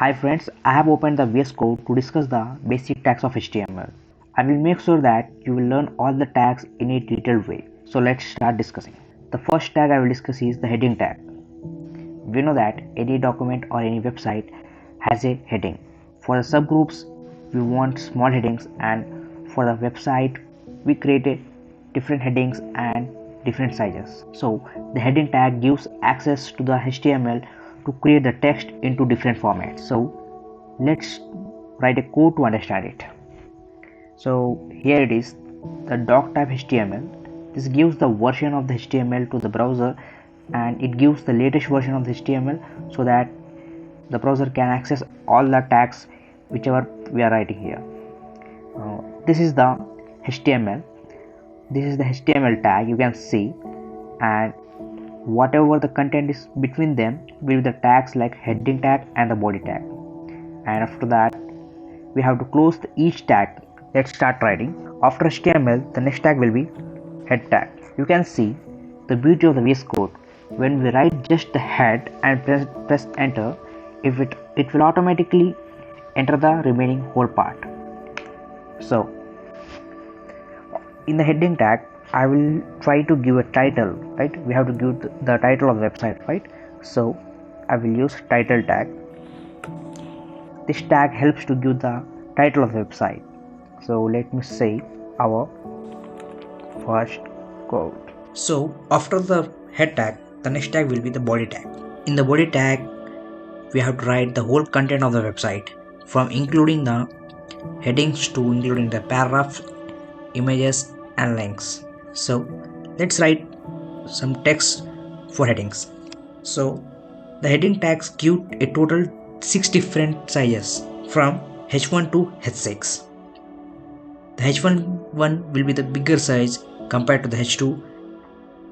Hi friends, I have opened the VS Code to discuss the basic tags of HTML. I will make sure that you will learn all the tags in a detailed way. So let's start discussing. The first tag I will discuss is the heading tag. We know that any document or any website has a heading. For the subgroups, we want small headings, and for the website, we create different headings and different sizes. So the heading tag gives access to the HTML to create the text into different formats. So let's write a code to understand it. So here it is, the doc type HTML. This gives the version of the HTML to the browser, and it gives the latest version of the HTML so that the browser can access all the tags whichever we are writing here. This is the HTML. This is the HTML tag you can see, and whatever the content is between them will be the tags like heading tag and the body tag. And after that, we have to close each tag. Let's start writing. After HTML, the next tag will be head tag. You can see the beauty of the VS Code. When we write just the head and press enter, it will automatically enter the remaining whole part. So in the heading tag, I will try to give a title, right? We have to give the title of the website, right? So I will use title tag. This tag helps to give the title of the website. So let me say our first code. So after the head tag, the next tag will be the body tag. In the body tag, we have to write the whole content of the website, from including the headings to including the paragraphs, images and links. So let's write some text for headings. So the heading tags give a total 6 different sizes from H1 to H6. The H1 one will be the bigger size compared to the H2,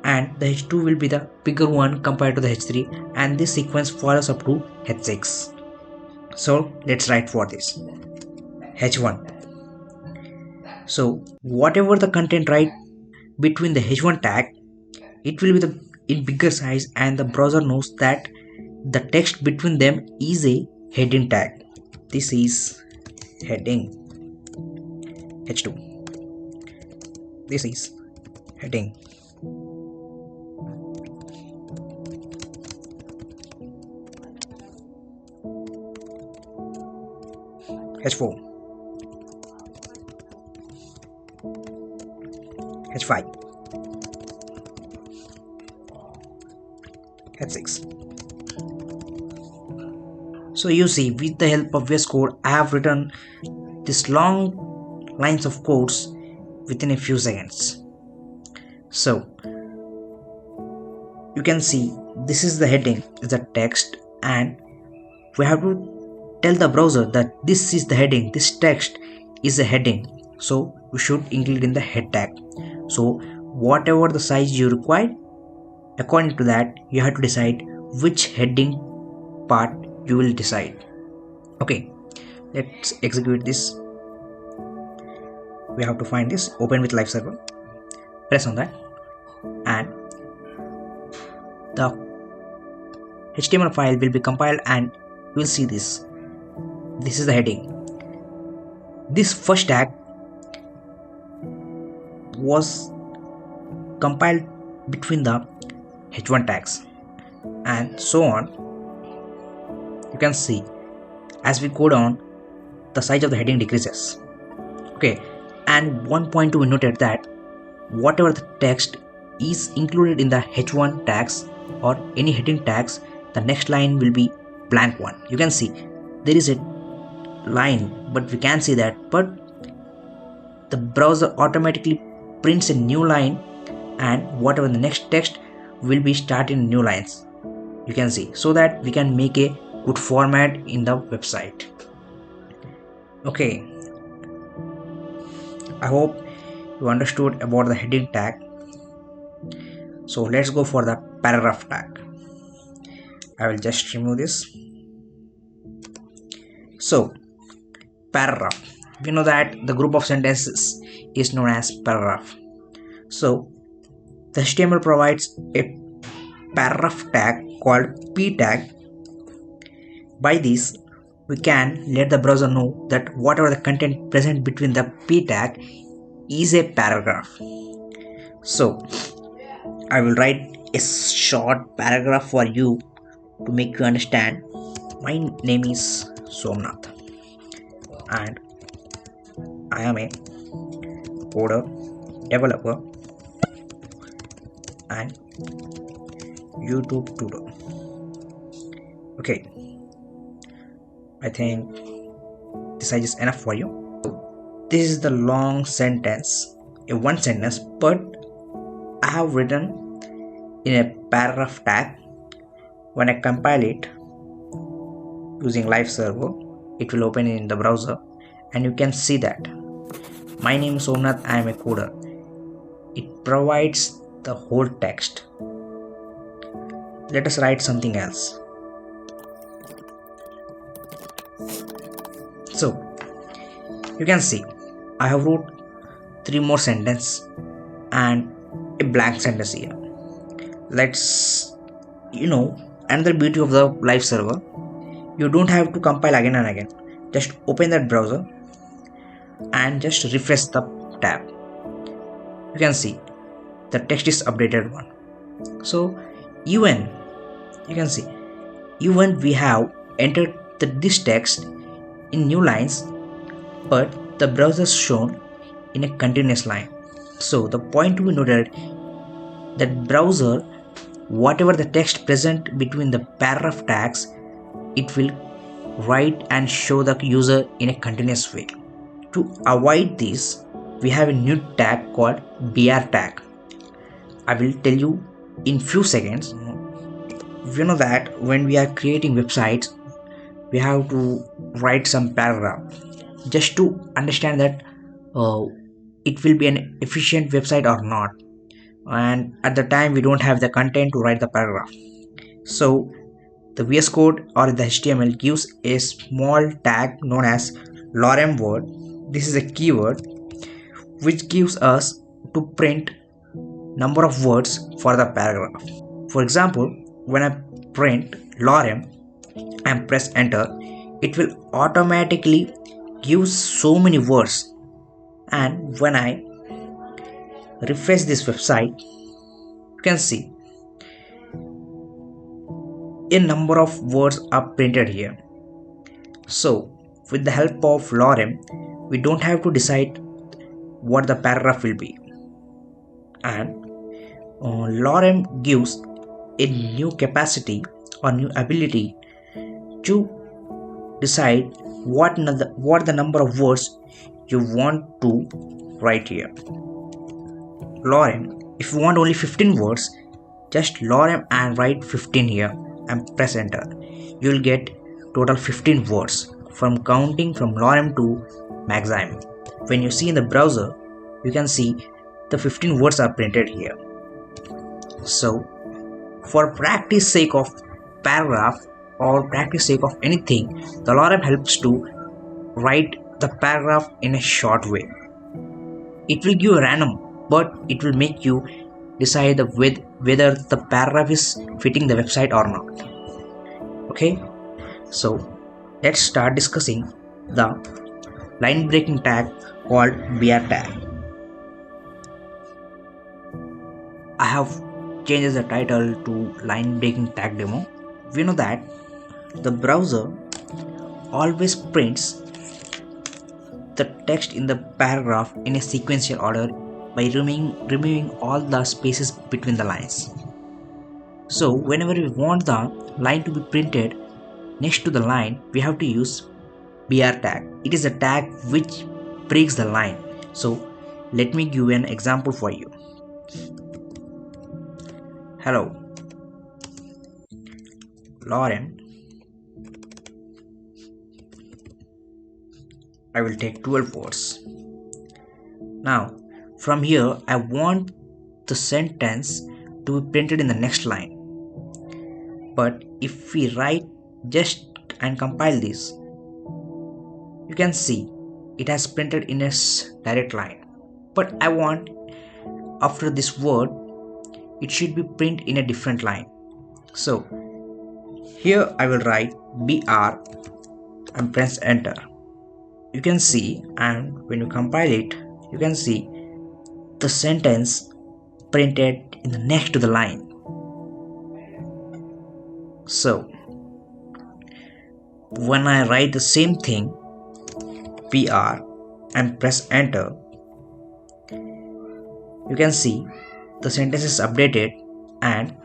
and the H2 will be the bigger one compared to the H3, and this sequence follows up to H6. So let's write for this H1. So whatever the content right between the H1 tag, it will be in bigger size, and the browser knows that the text between them is a heading tag. This is heading H2. This is heading. H4. H5. H6. So you see, with the help of VS Code, I have written this long lines of codes within a few seconds. So you can see this is the heading, is the text, and we have to tell the browser that this is the heading, this text is a heading, so we should include in the head tag. So whatever the size you require, according to that you have to decide which heading part you will decide. Okay, let's execute this. We have to find this, open with live server, press on that, and the HTML file will be compiled, and you will see this. This is the heading. This first tag was compiled between the H1 tags, and so on. You can see as we go down, the size of the heading decreases. Okay, and one point to be noted that whatever the text is included in the H1 tags or any heading tags, the next line will be blank one. You can see there is a line, but we can see that, but the browser automatically prints a new line, and whatever the next text will be starting new lines. You can see, so that we can make a good format in the website. Okay, I hope you understood about the heading tag. So let's go for the paragraph tag. I will just remove this. So paragraph, we know that the group of sentences is known as paragraph. So the HTML provides a paragraph tag called p tag. By this, we can let the browser know that whatever the content present between the p tag is a paragraph. So I will write a short paragraph for you to make you understand. My name is Somnath and I am a coder, developer and YouTube tutor. Okay, I think this is enough for you. This is the long sentence, a one sentence, but I have written in a paragraph tag. When I compile it using live server, it will open in the browser and you can see that my name is Somnath, I am a coder. It provides the whole text. Let us write something else. So you can see I have wrote 3 more sentences and a blank sentence here. Let's another beauty of the live server, you don't have to compile again and again. Just open that browser and just refresh the tab. You can see the text is updated one. So even you can see even we have entered this text in new lines, but the browser is shown in a continuous line. So the point to be noted that browser, whatever the text present between the paragraph tags, it will write and show the user in a continuous way. To avoid this, we have a new tag called BR tag. I will tell you in few seconds. You know that when we are creating websites, we have to write some paragraph just to understand that it will be an efficient website or not, and at the time we don't have the content to write the paragraph. So the VS Code or the HTML gives a small tag known as lorem word. This is a keyword which gives us to print number of words for the paragraph. For example, when I print lorem and press enter, it will automatically give so many words, and when I refresh this website, you can see a number of words are printed here. So with the help of lorem, we don't have to decide what the paragraph will be, and lorem gives a new capacity or new ability to decide what the number of words you want to write here. Lorem, if you want only 15 words, just lorem and write 15 here and press enter. You will get total 15 words from counting from lorem to maximum. When you see in the browser, you can see the 15 words are printed here. So for practice sake of paragraph or practice sake of anything, the lorem helps to write the paragraph in a short way. It will give a random, but it will make you decide whether the paragraph is fitting the website or not. Okay, so let's start discussing the line breaking tag called BR tag. I have changed the title to line breaking tag demo. We know that the browser always prints the text in the paragraph in a sequential order by removing all the spaces between the lines. So whenever we want the line to be printed next to the line, we have to use BR tag. It is a tag which breaks the line. So let me give an example for you. Hello, lorem. I will take 12 words. Now from here I want the sentence to be printed in the next line. But if we write just and compile this, you can see it has printed in a direct line. But I want after this word it should be printed in a different line. So here I will write BR and press enter. You can see, and when you compile it, you can see the sentence printed in the next to the line. So when I write the same thing PR and press enter, you can see the sentence is updated and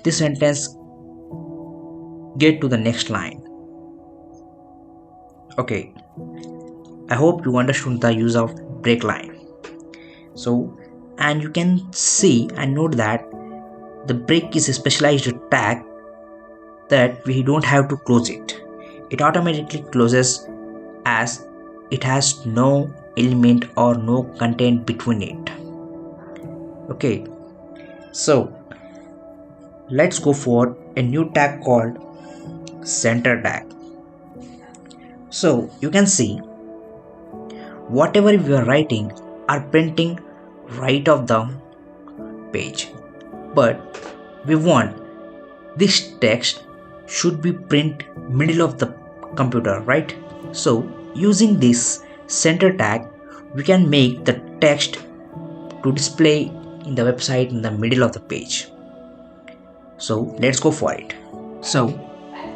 this sentence get to the next line. Okay, I hope you understood the use of break line. So, and you can see and note that the break is a specialized tag that we don't have to close it. It automatically closes as it has no element or no content between it. Okay, so let's go for a new tag called center tag. So you can see whatever we are writing are printing right of the page, but we want this text should be print middle of the computer, right? So using this center tag we can make the text to display in the website in the middle of the page. So let's go for it. So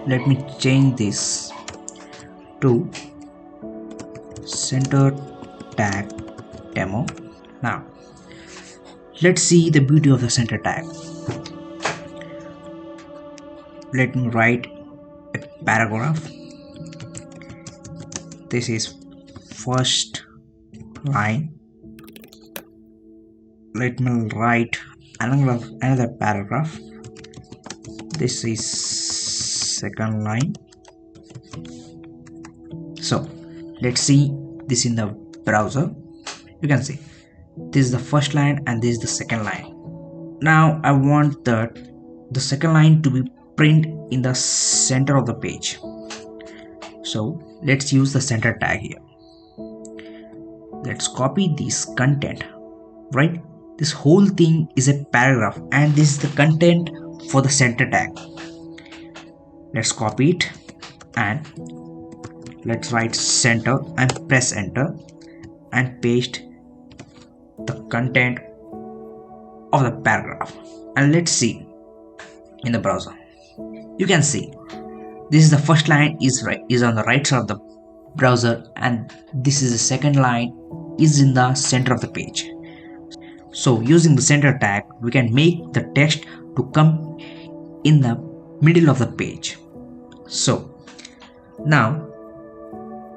let me change this to center tag demo. Now let's see the beauty of the center tag. Let me write a paragraph. This is first line. Let me write another paragraph. This is second line. So let's see this in the browser. You can see this is the first line and this is the second line. Now I want the second line to be print in the center of the page. So let's use the center tag here. Let's copy this content, right? This whole thing is a paragraph and this is the content for the center tag. Let's copy it and let's write center and press enter and paste the content of the paragraph, and let's see in the browser. You can see this is the first line is on the right side of the browser and this is the second line is in the center of the page. So using the center tag we can make the text to come in the middle of the page. So now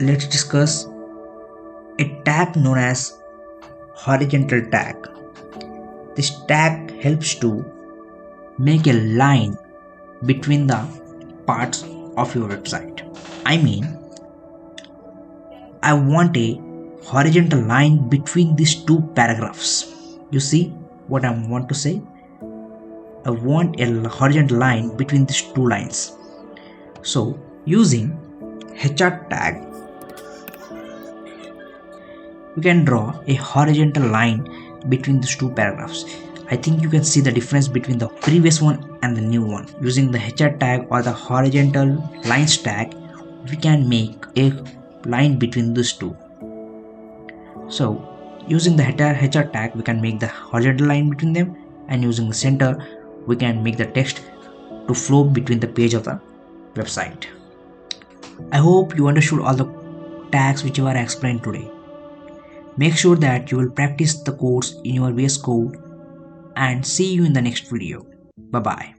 let's discuss a tag known as horizontal tag. This tag helps to make a line between the parts of your website. I mean, I want a horizontal line between these two paragraphs. You see what I want to say? I want a horizontal line between these two lines. So using HR tag, we can draw a horizontal line between these two paragraphs. I think you can see the difference between the previous one and the new one. Using the HR tag or the horizontal lines tag, we can make a line between these two. So using the HR tag, we can make the horizontal line between them, and using the center, we can make the text to flow between the page of the website. I hope you understood all the tags which I explained today. Make sure that you will practice the codes in your VS Code and see you in the next video. Bye bye.